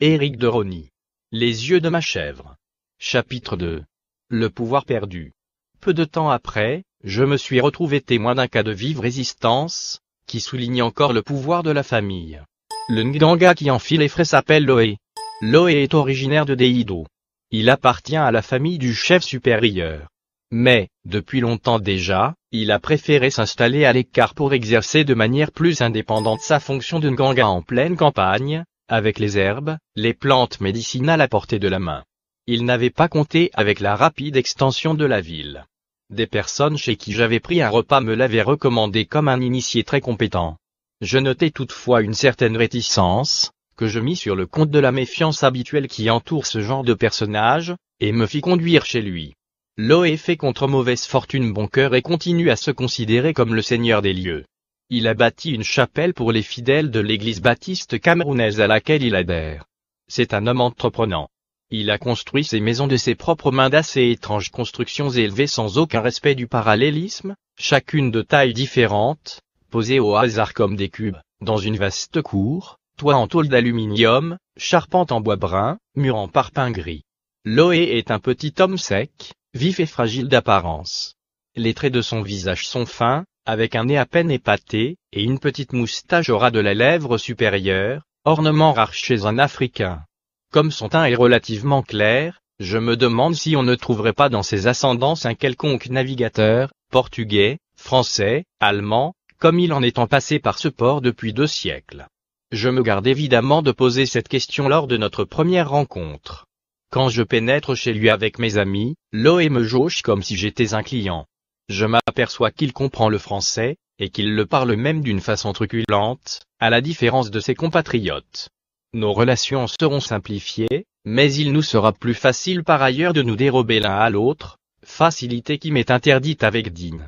Éric de Rosny. Les yeux de ma chèvre. Chapitre 2. Le pouvoir perdu. Peu de temps après, je me suis retrouvé témoin d'un cas de vive résistance, qui souligne encore le pouvoir de la famille. Le Nganga qui enfile les frais s'appelle Loé. Loé est originaire de Deido. Il appartient à la famille du chef supérieur. Mais, depuis longtemps déjà, il a préféré s'installer à l'écart pour exercer de manière plus indépendante sa fonction de Nganga en pleine campagne, avec les herbes, les plantes médicinales à portée de la main. Il n'avait pas compté avec la rapide extension de la ville. Des personnes chez qui j'avais pris un repas me l'avaient recommandé comme un initié très compétent. Je notais toutefois une certaine réticence, que je mis sur le compte de la méfiance habituelle qui entoure ce genre de personnage, et me fis conduire chez lui. Loé fait contre mauvaise fortune bon cœur et continue à se considérer comme le seigneur des lieux. Il a bâti une chapelle pour les fidèles de l'église baptiste camerounaise à laquelle il adhère. C'est un homme entreprenant. Il a construit ses maisons de ses propres mains d'assez étranges constructions élevées sans aucun respect du parallélisme, chacune de taille différente, posées au hasard comme des cubes, dans une vaste cour, toit en tôle d'aluminium, charpente en bois brun, mur en parpaing gris. Loé est un petit homme sec, vif et fragile d'apparence. Les traits de son visage sont fins, avec un nez à peine épaté, et une petite moustache au ras de la lèvre supérieure, ornement rare chez un Africain. Comme son teint est relativement clair, je me demande si on ne trouverait pas dans ses ascendances un quelconque navigateur, portugais, français, allemand, comme il en est en passé par ce port depuis 2 siècles. Je me garde évidemment de poser cette question lors de notre première rencontre. Quand je pénètre chez lui avec mes amis, Loé me jauge comme si j'étais un client. Je m'aperçois qu'il comprend le français, et qu'il le parle même d'une façon truculente, à la différence de ses compatriotes. Nos relations seront simplifiées, mais il nous sera plus facile par ailleurs de nous dérober l'un à l'autre, facilité qui m'est interdite avec Dean.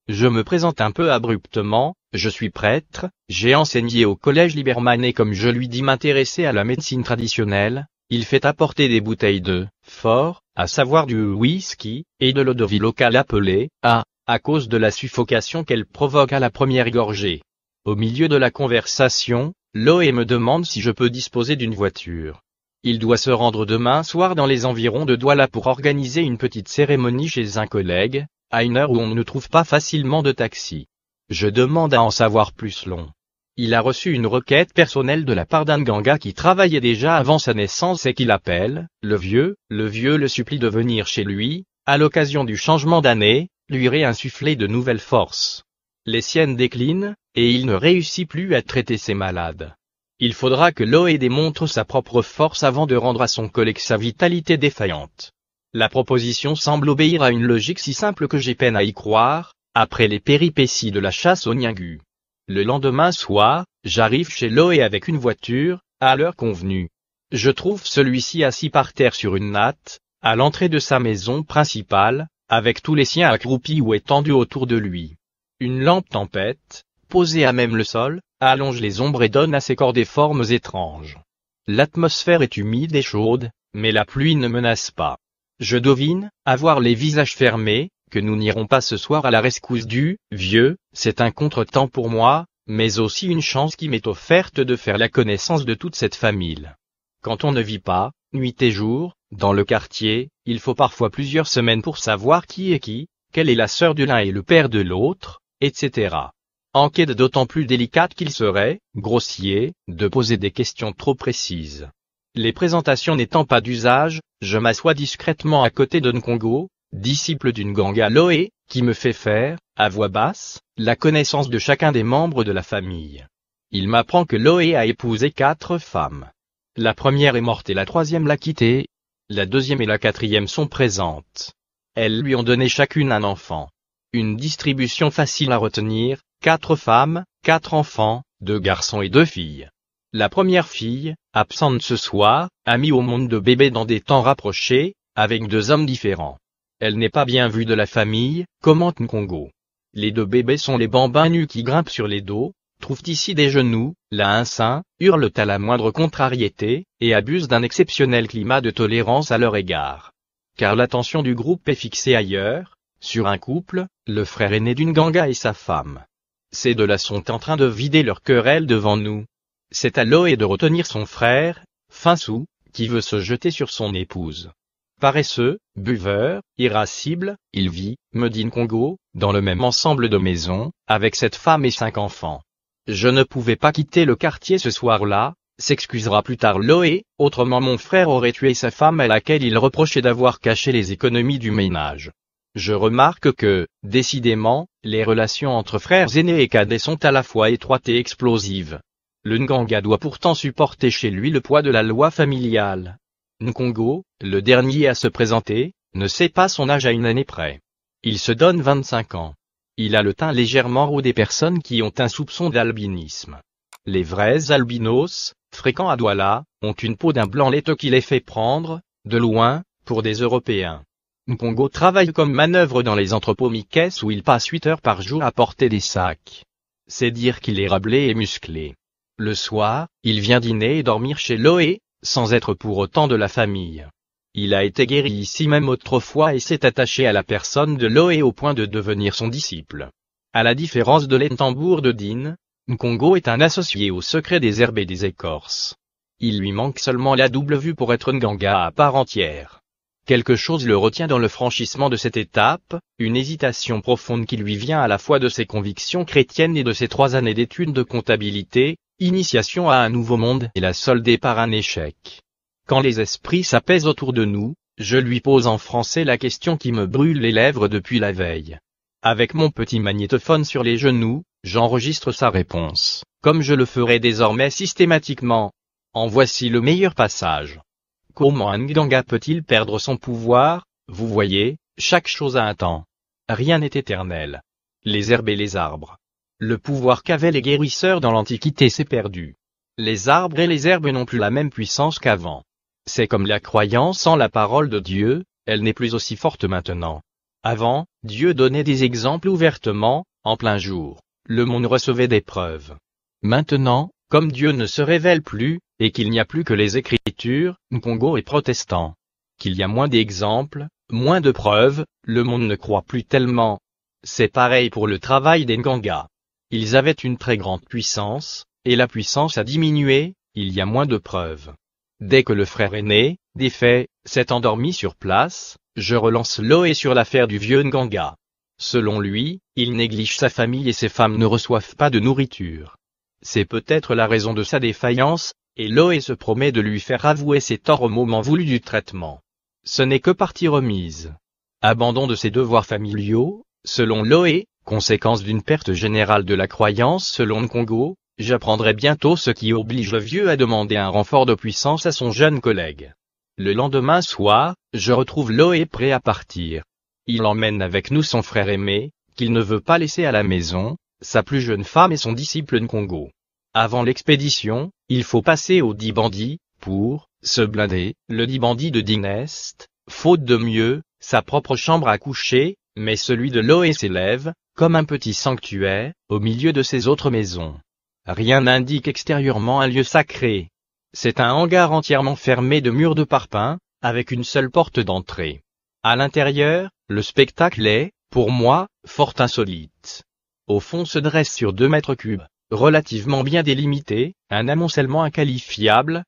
Je me présente un peu abruptement, je suis prêtre, j'ai enseigné au collège Liberman et comme je lui dis m'intéresser à la médecine traditionnelle, il fait apporter des bouteilles de fort, à savoir du whisky, et de l'eau-de-vie locale appelée, à cause de la suffocation qu'elle provoque à la première gorgée. Au milieu de la conversation, Loé me demande si je peux disposer d'une voiture. Il doit se rendre demain soir dans les environs de Douala pour organiser une petite cérémonie chez un collègue, à une heure où on ne trouve pas facilement de taxi. Je demande à en savoir plus long. Il a reçu une requête personnelle de la part d'un Nganga qui travaillait déjà avant sa naissance et qu'il appelle, le vieux le supplie de venir chez lui, à l'occasion du changement d'année, lui réinsuffler de nouvelles forces. Les siennes déclinent, et il ne réussit plus à traiter ses malades. Il faudra que Loé démontre sa propre force avant de rendre à son collègue sa vitalité défaillante. La proposition semble obéir à une logique si simple que j'ai peine à y croire, après les péripéties de la chasse au Nyingu. Le lendemain soir, j'arrive chez Loé avec une voiture, à l'heure convenue. Je trouve celui-ci assis par terre sur une natte, à l'entrée de sa maison principale, avec tous les siens accroupis ou étendus autour de lui. Une lampe tempête, posée à même le sol, allonge les ombres et donne à ses corps des formes étranges. L'atmosphère est humide et chaude, mais la pluie ne menace pas. Je devine, à voir les visages fermés, que nous n'irons pas ce soir à la rescousse du vieux, c'est un contretemps pour moi, mais aussi une chance qui m'est offerte de faire la connaissance de toute cette famille. Quand on ne vit pas, nuit et jour, dans le quartier, il faut parfois plusieurs semaines pour savoir qui est qui, quelle est la sœur de l'un et le père de l'autre, etc. Enquête d'autant plus délicate qu'il serait, grossier, de poser des questions trop précises. Les présentations n'étant pas d'usage, je m'assois discrètement à côté de Nkongo, disciple d'une Nganga Loé, qui me fait faire, à voix basse, la connaissance de chacun des membres de la famille. Il m'apprend que Loé a épousé 4 femmes. La première est morte et la troisième l'a quitté. La deuxième et la quatrième sont présentes. Elles lui ont donné chacune un enfant. Une distribution facile à retenir, 4 femmes, 4 enfants, 2 garçons et 2 filles. La première fille, absente ce soir, a mis au monde 2 bébés dans des temps rapprochés, avec 2 hommes différents. Elle n'est pas bien vue de la famille, commente Nkongo. Les 2 bébés sont les bambins nus qui grimpent sur les dos, trouvent ici des genoux, là un sein, hurlent à la moindre contrariété, et abusent d'un exceptionnel climat de tolérance à leur égard. Car l'attention du groupe est fixée ailleurs, sur un couple, le frère aîné d'une Nganga et sa femme. Ces 2-là sont en train de vider leur querelle devant nous. C'est à Loé de retenir son frère, fin saoul, qui veut se jeter sur son épouse. Paresseux, buveur, irascible, il vit, me dit Nkongo, dans le même ensemble de maisons, avec cette femme et 5 enfants. Je ne pouvais pas quitter le quartier ce soir-là, s'excusera plus tard Loé, autrement mon frère aurait tué sa femme à laquelle il reprochait d'avoir caché les économies du ménage. Je remarque que, décidément, les relations entre frères aînés et cadets sont à la fois étroites et explosives. Le Nganga doit pourtant supporter chez lui le poids de la loi familiale. Nkongo, le dernier à se présenter, ne sait pas son âge à une année près. Il se donne 25 ans. Il a le teint légèrement roux des personnes qui ont un soupçon d'albinisme. Les vrais albinos, fréquents à Douala, ont une peau d'un blanc laiteux qui les fait prendre, de loin, pour des Européens. Nkongo travaille comme manœuvre dans les entrepôts Mikes où il passe 8 heures par jour à porter des sacs. C'est dire qu'il est râblé et musclé. Le soir, il vient dîner et dormir chez Loé, sans être pour autant de la famille. Il a été guéri ici même autrefois et s'est attaché à la personne de Loé au point de devenir son disciple. À la différence de l'Entambour de Dine, Nkongo est un associé au secret des herbes et des écorces. Il lui manque seulement la double vue pour être Nganga à part entière. Quelque chose le retient dans le franchissement de cette étape, une hésitation profonde qui lui vient à la fois de ses convictions chrétiennes et de ses 3 années d'études de comptabilité, initiation à un nouveau monde et la soldée par un échec. Quand les esprits s'apaisent autour de nous, je lui pose en français la question qui me brûle les lèvres depuis la veille. Avec mon petit magnétophone sur les genoux, j'enregistre sa réponse, comme je le ferai désormais systématiquement. En voici le meilleur passage. Comment un Nganga peut-il perdre son pouvoir? Vous voyez, chaque chose a un temps. Rien n'est éternel. Les herbes et les arbres. Le pouvoir qu'avaient les guérisseurs dans l'Antiquité s'est perdu. Les arbres et les herbes n'ont plus la même puissance qu'avant. C'est comme la croyance en la parole de Dieu, elle n'est plus aussi forte maintenant. Avant, Dieu donnait des exemples ouvertement, en plein jour. Le monde recevait des preuves. Maintenant, comme Dieu ne se révèle plus, et qu'il n'y a plus que les Écritures, Nkongo est protestant. Qu'il y a moins d'exemples, moins de preuves, le monde ne croit plus tellement. C'est pareil pour le travail des Nganga. Ils avaient une très grande puissance, et la puissance a diminué, il y a moins de preuves. Dès que le frère aîné, défait, s'est endormi sur place, je relance Loé sur l'affaire du vieux Nganga. Selon lui, il néglige sa famille et ses femmes ne reçoivent pas de nourriture. C'est peut-être la raison de sa défaillance, et Loé se promet de lui faire avouer ses torts au moment voulu du traitement. Ce n'est que partie remise. Abandon de ses devoirs familiaux, selon Loé, conséquence d'une perte générale de la croyance selon Nkongo, j'apprendrai bientôt ce qui oblige le vieux à demander un renfort de puissance à son jeune collègue. Le lendemain soir, je retrouve Loé prêt à partir. Il emmène avec nous son frère aimé, qu'il ne veut pas laisser à la maison, sa plus jeune femme et son disciple Nkongo. Avant l'expédition, il faut passer au Dibandi, pour se blinder, le Dibandi de Dinest, faute de mieux, sa propre chambre à coucher, mais celui de Loé s'élève, comme un petit sanctuaire, au milieu de ces autres maisons. Rien n'indique extérieurement un lieu sacré. C'est un hangar entièrement fermé de murs de parpaing, avec une seule porte d'entrée. À l'intérieur, le spectacle est, pour moi, fort insolite. Au fond se dresse sur 2 mètres cubes, relativement bien délimité, un amoncellement inqualifiable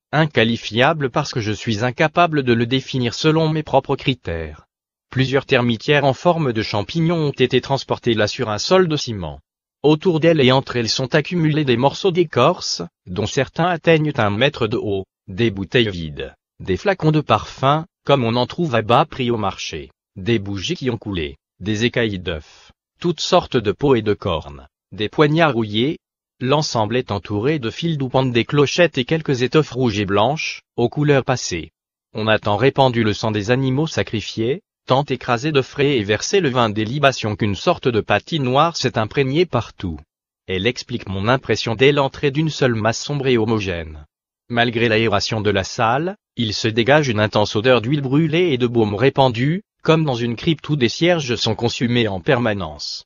parce que je suis incapable de le définir selon mes propres critères. Plusieurs termitières en forme de champignons ont été transportées là sur un sol de ciment. Autour d'elles et entre elles sont accumulés des morceaux d'écorce, dont certains atteignent 1 mètre de haut, des bouteilles vides, des flacons de parfum, comme on en trouve à bas prix au marché, des bougies qui ont coulé, des écailles d'œufs, toutes sortes de pots et de cornes, des poignards rouillés. L'ensemble est entouré de fils d'où pendent des clochettes et quelques étoffes rouges et blanches, aux couleurs passées. On a tant répandu le sang des animaux sacrifiés, tant écrasé de frais et versé le vin des libations qu'une sorte de pâtis noir s'est imprégnée partout. Elle explique mon impression dès l'entrée d'une seule masse sombre et homogène. Malgré l'aération de la salle, il se dégage une intense odeur d'huile brûlée et de baume répandu, comme dans une crypte où des cierges sont consumés en permanence.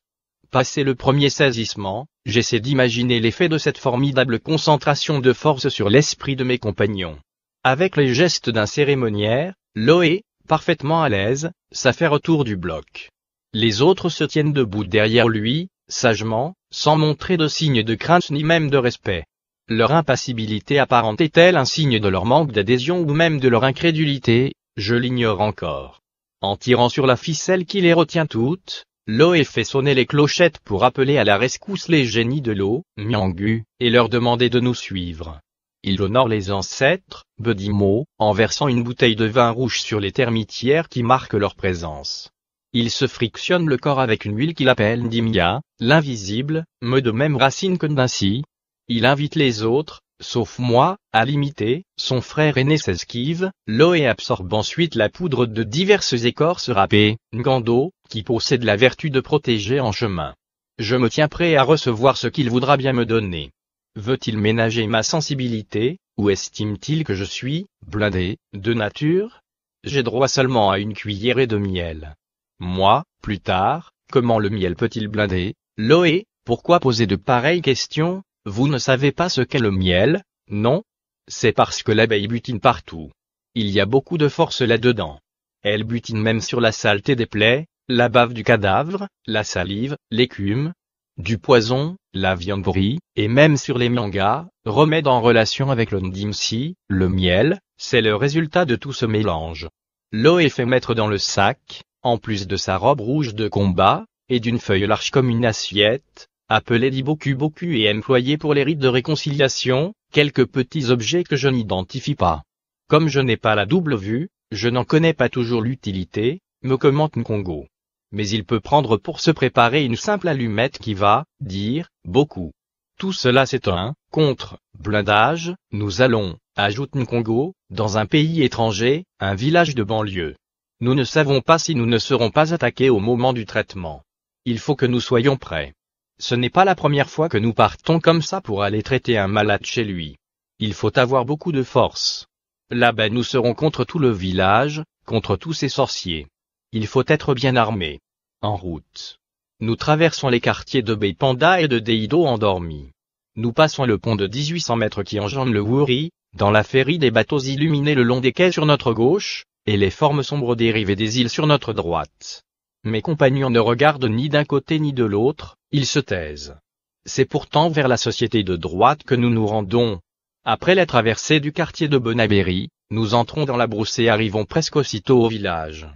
Passé le premier saisissement, j'essaie d'imaginer l'effet de cette formidable concentration de force sur l'esprit de mes compagnons. Avec les gestes d'un cérémoniaire, Loé, parfaitement à l'aise, s'affaire autour du bloc. Les autres se tiennent debout derrière lui, sagement, sans montrer de signes de crainte ni même de respect. Leur impassibilité apparente est-elle un signe de leur manque d'adhésion ou même de leur incrédulité? Je l'ignore encore. En tirant sur la ficelle qui les retient toutes, Loé fait sonner les clochettes pour appeler à la rescousse les génies de l'eau, Miangu, et leur demander de nous suivre. Il honore les ancêtres, Bedimo, en versant une bouteille de vin rouge sur les termitières qui marquent leur présence. Il se frictionne le corps avec une huile qu'il appelle Ndimia, l'invisible, me de même racine que Ndinsi. Il invite les autres, sauf moi, à l'imiter. Son frère aîné s'esquive. Loé absorbe ensuite la poudre de diverses écorces râpées, Ngando, qui possède la vertu de protéger en chemin. Je me tiens prêt à recevoir ce qu'il voudra bien me donner. Veut-il ménager ma sensibilité, ou estime-t-il que je suis, blindé, de nature? J'ai droit seulement à une cuillerée de miel. Moi, plus tard, comment le miel peut-il blinder? Loé, pourquoi poser de pareilles questions? Vous ne savez pas ce qu'est le miel? Non? C'est parce que l'abeille butine partout. Il y a beaucoup de force là-dedans. Elle butine même sur la saleté des plaies, la bave du cadavre, la salive, l'écume, du poison, la viande pourrie, et même sur les mangas, remède en relation avec le ndimsi, le miel, c'est le résultat de tout ce mélange. L'eau est fait mettre dans le sac, en plus de sa robe rouge de combat, et d'une feuille large comme une assiette, appelée diboku et employée pour les rites de réconciliation, quelques petits objets que je n'identifie pas. Comme je n'ai pas la double vue, je n'en connais pas toujours l'utilité, me commente Nkongo. Mais il peut prendre pour se préparer une simple allumette qui va dire beaucoup. Tout cela c'est un contre-blindage, nous allons, ajoute Nkongo, dans un pays étranger, un village de banlieue. Nous ne savons pas si nous ne serons pas attaqués au moment du traitement. Il faut que nous soyons prêts. Ce n'est pas la première fois que nous partons comme ça pour aller traiter un malade chez lui. Il faut avoir beaucoup de force. Là-bas nous serons contre tout le village, contre tous ces sorciers. Il faut être bien armé. En route. Nous traversons les quartiers de Beipanda et de Deido endormis. Nous passons le pont de 1800 mètres qui enjambe le Wuri, dans la féerie des bateaux illuminés le long des quais sur notre gauche, et les formes sombres dérivées des îles sur notre droite. Mes compagnons ne regardent ni d'un côté ni de l'autre, ils se taisent. C'est pourtant vers la société de droite que nous nous rendons. Après la traversée du quartier de Bonabéry, nous entrons dans la brousse et arrivons presque aussitôt au village.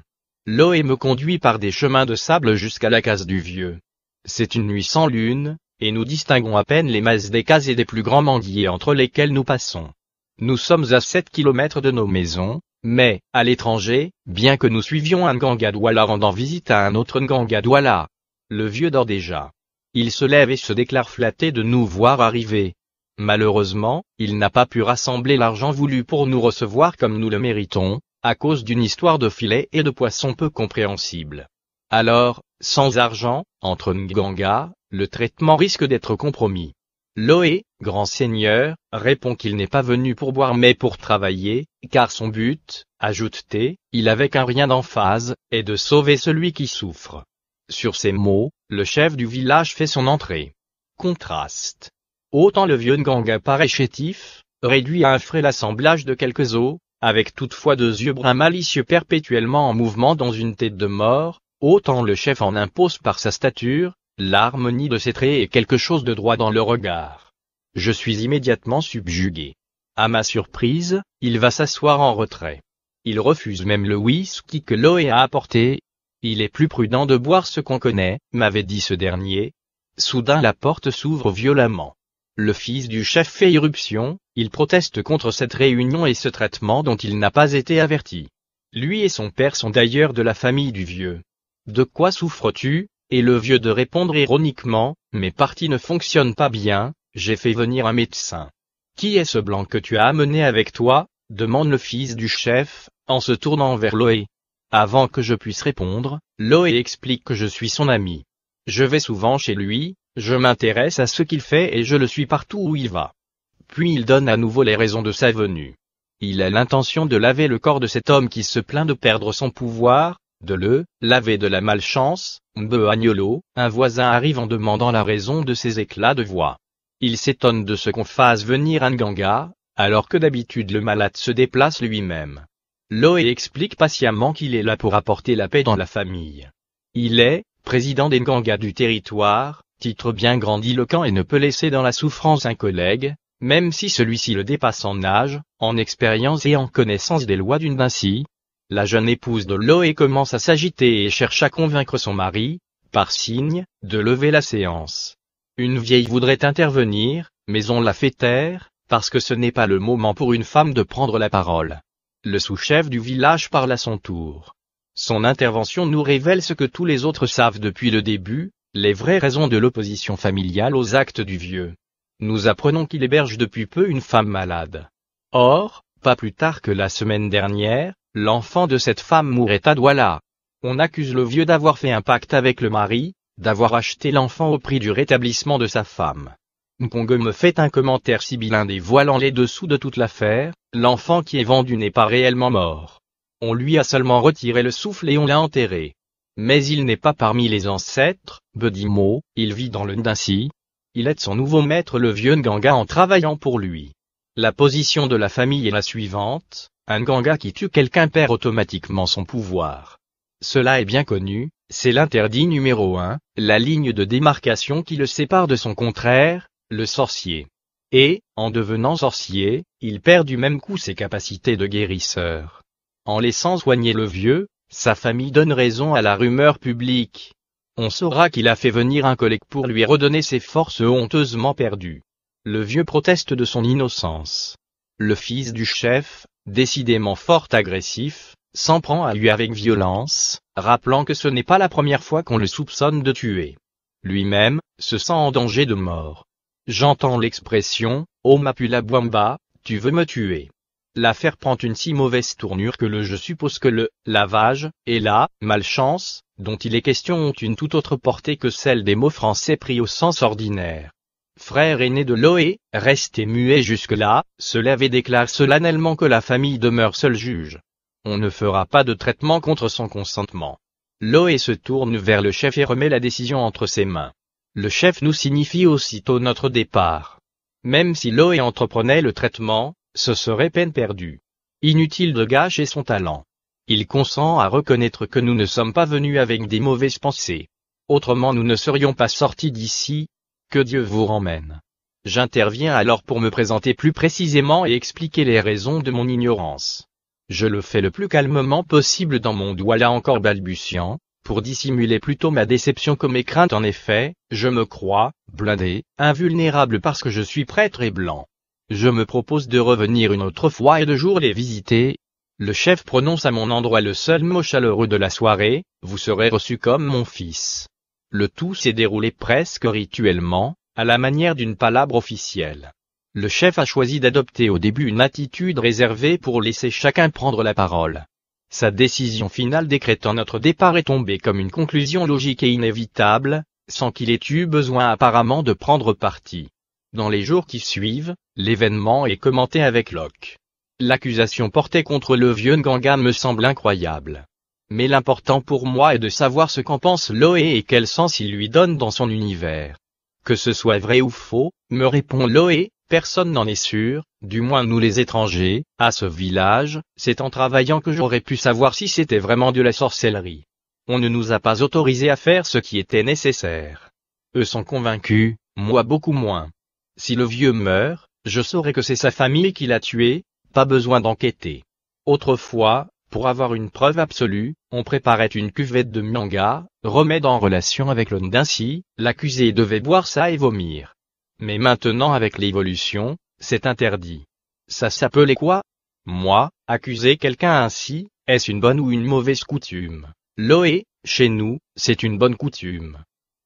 Loé me conduit par des chemins de sable jusqu'à la case du vieux. C'est une nuit sans lune, et nous distinguons à peine les masses des cases et des plus grands manguiers entre lesquels nous passons. Nous sommes à 7 kilomètres de nos maisons, mais, à l'étranger, bien que nous suivions un Nganga-Douala rendant visite à un autre Nganga-Douala, le vieux dort déjà. Il se lève et se déclare flatté de nous voir arriver. Malheureusement, il n'a pas pu rassembler l'argent voulu pour nous recevoir comme nous le méritons, à cause d'une histoire de filets et de poissons peu compréhensible. Alors, sans argent, entre Nganga, le traitement risque d'être compromis. Loé, grand seigneur, répond qu'il n'est pas venu pour boire mais pour travailler, car son but, ajoute-t-il avec un rien d'emphase, est de sauver celui qui souffre. Sur ces mots, le chef du village fait son entrée. Contraste. Autant le vieux Nganga paraît chétif, réduit à un frêle assemblage de quelques os, avec toutefois 2 yeux bruns malicieux perpétuellement en mouvement dans une tête de mort, autant le chef en impose par sa stature, l'harmonie de ses traits et quelque chose de droit dans le regard. Je suis immédiatement subjugué. À ma surprise, il va s'asseoir en retrait. Il refuse même le whisky que Loé a apporté. Il est plus prudent de boire ce qu'on connaît, m'avait dit ce dernier. Soudain la porte s'ouvre violemment. Le fils du chef fait irruption, il proteste contre cette réunion et ce traitement dont il n'a pas été averti. Lui et son père sont d'ailleurs de la famille du vieux. De quoi souffres-tu? Et le vieux de répondre ironiquement, mes parties ne fonctionnent pas bien, j'ai fait venir un médecin. Qui est ce blanc que tu as amené avec toi? Demande le fils du chef, en se tournant vers Loé. Avant que je puisse répondre, Loé explique que je suis son ami. Je vais souvent chez lui, je m'intéresse à ce qu'il fait et je le suis partout où il va. Puis il donne à nouveau les raisons de sa venue. Il a l'intention de laver le corps de cet homme qui se plaint de perdre son pouvoir, de le laver de la malchance. Mbeagnolo, un voisin arrive en demandant la raison de ces éclats de voix. Il s'étonne de ce qu'on fasse venir un Nganga, alors que d'habitude le malade se déplace lui-même. Loé explique patiemment qu'il est là pour apporter la paix dans la famille. Il est président des Nganga du territoire, titre bien grandiloquent et ne peut laisser dans la souffrance un collègue, Même si celui-ci le dépasse en âge, en expérience et en connaissance des lois d'une Nancy, la jeune épouse de Loé commence à s'agiter et cherche à convaincre son mari, par signe, de lever la séance. Une vieille voudrait intervenir, mais on la fait taire, parce que ce n'est pas le moment pour une femme de prendre la parole. Le sous-chef du village parle à son tour. Son intervention nous révèle ce que tous les autres savent depuis le début, les vraies raisons de l'opposition familiale aux actes du vieux. Nous apprenons qu'il héberge depuis peu une femme malade. Or, pas plus tard que la semaine dernière, l'enfant de cette femme mourait à Douala. On accuse le vieux d'avoir fait un pacte avec le mari, d'avoir acheté l'enfant au prix du rétablissement de sa femme. Mpongue me fait un commentaire sibyllin dévoilant les dessous de toute l'affaire, l'enfant qui est vendu n'est pas réellement mort. On lui a seulement retiré le souffle et on l'a enterré. Mais il n'est pas parmi les ancêtres, Bedimo, il vit dans le Ndinsi. Il aide son nouveau maître le vieux Nganga en travaillant pour lui. La position de la famille est la suivante, un Nganga qui tue quelqu'un perd automatiquement son pouvoir. Cela est bien connu, c'est l'interdit numéro 1, la ligne de démarcation qui le sépare de son contraire, le sorcier. Et, en devenant sorcier, il perd du même coup ses capacités de guérisseur. En laissant soigner le vieux, sa famille donne raison à la rumeur publique. On saura qu'il a fait venir un collègue pour lui redonner ses forces honteusement perdues. Le vieux proteste de son innocence. Le fils du chef, décidément fort agressif, s'en prend à lui avec violence, rappelant que ce n'est pas la première fois qu'on le soupçonne de tuer. Lui-même, se sent en danger de mort. J'entends l'expression « Oh Mapula Bwamba, tu veux me tuer ». L'affaire prend une si mauvaise tournure que je suppose que le « lavage » et la « malchance » dont il est question ont une toute autre portée que celle des mots français pris au sens ordinaire. Frère aîné de Loé, resté muet jusque-là, se lève et déclare solennellement que la famille demeure seul juge. On ne fera pas de traitement contre son consentement. Loé se tourne vers le chef et remet la décision entre ses mains. Le chef nous signifie aussitôt notre départ. Même si Loé entreprenait le traitement, ce serait peine perdue. Inutile de gâcher son talent. Il consent à reconnaître que nous ne sommes pas venus avec des mauvaises pensées. Autrement nous ne serions pas sortis d'ici. Que Dieu vous remmène. J'interviens alors pour me présenter plus précisément et expliquer les raisons de mon ignorance. Je le fais le plus calmement possible dans mon douala encore balbutiant, pour dissimuler plutôt ma déception que mes craintes. En effet, je me crois, blindé, invulnérable parce que je suis prêtre et blanc. Je me propose de revenir une autre fois et de jour les visiter. Le chef prononce à mon endroit le seul mot chaleureux de la soirée, vous serez reçu comme mon fils. Le tout s'est déroulé presque rituellement, à la manière d'une palabre officielle. Le chef a choisi d'adopter au début une attitude réservée pour laisser chacun prendre la parole. Sa décision finale décrétant notre départ est tombée comme une conclusion logique et inévitable, sans qu'il ait eu besoin apparemment de prendre parti. Dans les jours qui suivent, l'événement est commenté avec Locke. L'accusation portée contre le vieux Nganga me semble incroyable. Mais l'important pour moi est de savoir ce qu'en pense Loé et quel sens il lui donne dans son univers. Que ce soit vrai ou faux, me répond Loé, personne n'en est sûr, du moins nous les étrangers, à ce village, c'est en travaillant que j'aurais pu savoir si c'était vraiment de la sorcellerie. On ne nous a pas autorisés à faire ce qui était nécessaire. Eux sont convaincus, moi beaucoup moins. Si le vieux meurt, je saurai que c'est sa famille qui l'a tué, pas besoin d'enquêter. Autrefois, pour avoir une preuve absolue, on préparait une cuvette de myanga, remède en relation avec le Ndinsi, l'accusé devait boire ça et vomir. Mais maintenant avec l'évolution, c'est interdit. Ça s'appelait quoi? Moi, accuser quelqu'un ainsi, est-ce une bonne ou une mauvaise coutume? Loé, chez nous, c'est une bonne coutume.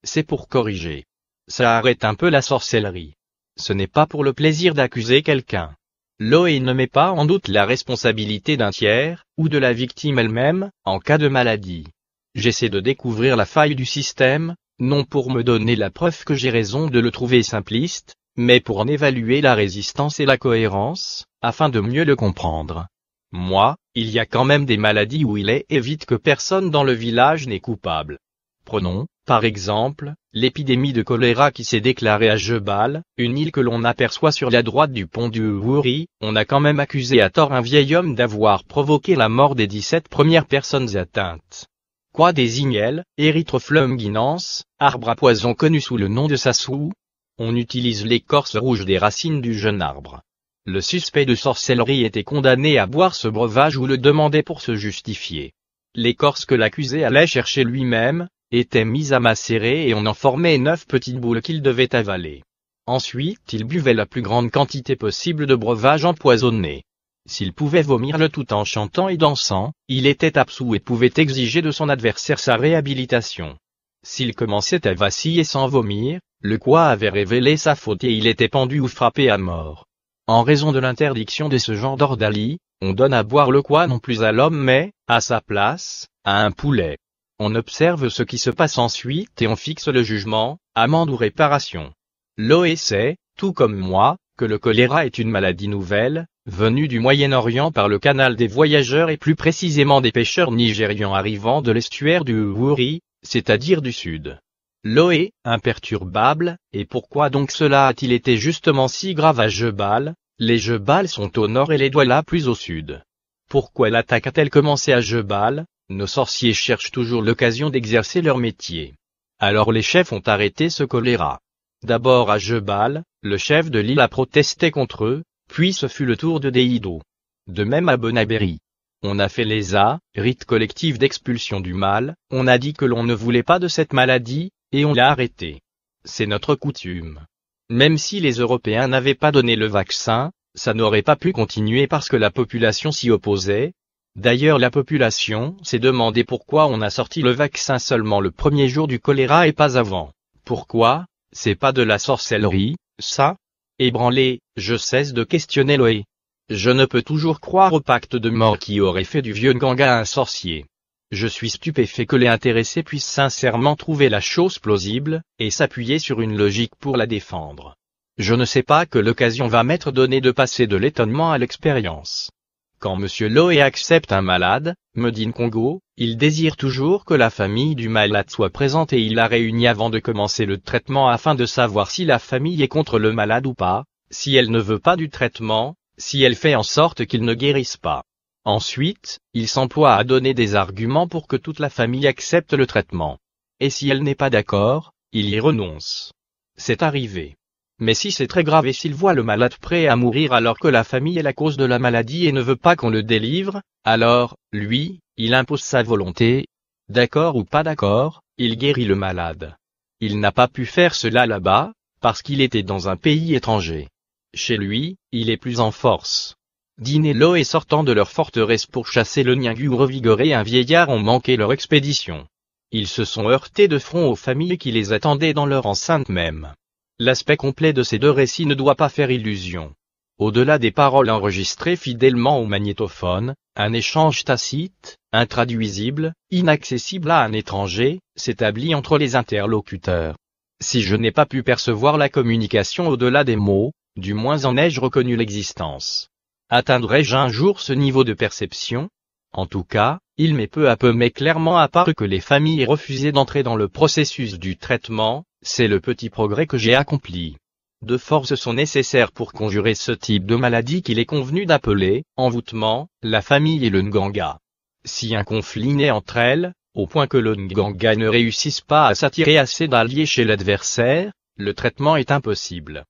C'est pour corriger. Ça arrête un peu la sorcellerie. Ce n'est pas pour le plaisir d'accuser quelqu'un. Loé ne met pas en doute la responsabilité d'un tiers, ou de la victime elle-même, en cas de maladie. J'essaie de découvrir la faille du système, non pour me donner la preuve que j'ai raison de le trouver simpliste, mais pour en évaluer la résistance et la cohérence, afin de mieux le comprendre. Moi, il y a quand même des maladies où il est évident que personne dans le village n'est coupable. Prenons, par exemple, l'épidémie de choléra qui s'est déclarée à Jebal, une île que l'on aperçoit sur la droite du pont du Wouri. On a quand même accusé à tort un vieil homme d'avoir provoqué la mort des 17 premières personnes atteintes. Quoi désigne-t-elle? Erythroflum guinense, arbre à poison connu sous le nom de sassou? On utilise l'écorce rouge des racines du jeune arbre. Le suspect de sorcellerie était condamné à boire ce breuvage ou le demandait pour se justifier. L'écorce que l'accusé allait chercher lui-même, était mise à macérer et on en formait 9 petites boules qu'il devait avaler. Ensuite il buvait la plus grande quantité possible de breuvage empoisonné. S'il pouvait vomir le tout en chantant et dansant, il était absous et pouvait exiger de son adversaire sa réhabilitation. S'il commençait à vaciller sans vomir, le quoi avait révélé sa faute et il était pendu ou frappé à mort. En raison de l'interdiction de ce genre d'ordalie, on donne à boire le quoi non plus à l'homme mais, à sa place, à un poulet. On observe ce qui se passe ensuite et on fixe le jugement, amende ou réparation. Loé sait, tout comme moi, que le choléra est une maladie nouvelle, venue du Moyen-Orient par le canal des voyageurs et plus précisément des pêcheurs nigérians arrivant de l'estuaire du Wouri, c'est-à-dire du sud. Loé, imperturbable, et pourquoi donc cela a-t-il été justement si grave à Jebal? Les Jebal sont au nord et les Douala plus au sud. Pourquoi l'attaque a-t-elle commencé à Jebal? Nos sorciers cherchent toujours l'occasion d'exercer leur métier. Alors les chefs ont arrêté ce choléra. D'abord à Jebal, le chef de l'île a protesté contre eux, puis ce fut le tour de Deido. De même à Bonabéry. On a fait les rites collectifs d'expulsion du mal, on a dit que l'on ne voulait pas de cette maladie, et on l'a arrêté. C'est notre coutume. Même si les Européens n'avaient pas donné le vaccin, ça n'aurait pas pu continuer parce que la population s'y opposait. D'ailleurs la population s'est demandé pourquoi on a sorti le vaccin seulement le premier jour du choléra et pas avant. Pourquoi? C'est pas de la sorcellerie, ça? Ébranlé, je cesse de questionner Loé. Je ne peux toujours croire au pacte de mort qui aurait fait du vieux Nganga un sorcier. Je suis stupéfait que les intéressés puissent sincèrement trouver la chose plausible, et s'appuyer sur une logique pour la défendre. Je ne sais pas que l'occasion va m'être donnée de passer de l'étonnement à l'expérience. Quand Monsieur Loé accepte un malade, me dit Nkongo, il désire toujours que la famille du malade soit présente et il la réunit avant de commencer le traitement afin de savoir si la famille est contre le malade ou pas, si elle ne veut pas du traitement, si elle fait en sorte qu'il ne guérisse pas. Ensuite, il s'emploie à donner des arguments pour que toute la famille accepte le traitement. Et si elle n'est pas d'accord, il y renonce. C'est arrivé. Mais si c'est très grave et s'il voit le malade prêt à mourir alors que la famille est la cause de la maladie et ne veut pas qu'on le délivre, alors, lui, il impose sa volonté. D'accord ou pas d'accord, il guérit le malade. Il n'a pas pu faire cela là-bas, parce qu'il était dans un pays étranger. Chez lui, il est plus en force. Dinello et sortant de leur forteresse pour chasser le Nyingu revigoré un vieillard ont manqué leur expédition. Ils se sont heurtés de front aux familles qui les attendaient dans leur enceinte même. L'aspect complet de ces deux récits ne doit pas faire illusion. Au-delà des paroles enregistrées fidèlement au magnétophone, un échange tacite, intraduisible, inaccessible à un étranger, s'établit entre les interlocuteurs. Si je n'ai pas pu percevoir la communication au-delà des mots, du moins en ai-je reconnu l'existence. Atteindrai-je un jour ce niveau de perception? En tout cas, il m'est peu à peu mais clairement apparu que les familles refusaient d'entrer dans le processus du traitement, c'est le petit progrès que j'ai accompli. Deux forces sont nécessaires pour conjurer ce type de maladie qu'il est convenu d'appeler, envoûtement, la famille et le Nganga. Si un conflit naît entre elles, au point que le Nganga ne réussisse pas à s'attirer assez d'alliés chez l'adversaire, le traitement est impossible.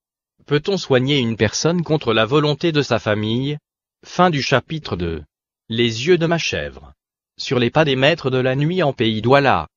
Peut-on soigner une personne contre la volonté de sa famille? Fin du chapitre 2. Les yeux de ma chèvre. Sur les pas des maîtres de la nuit en pays Douala.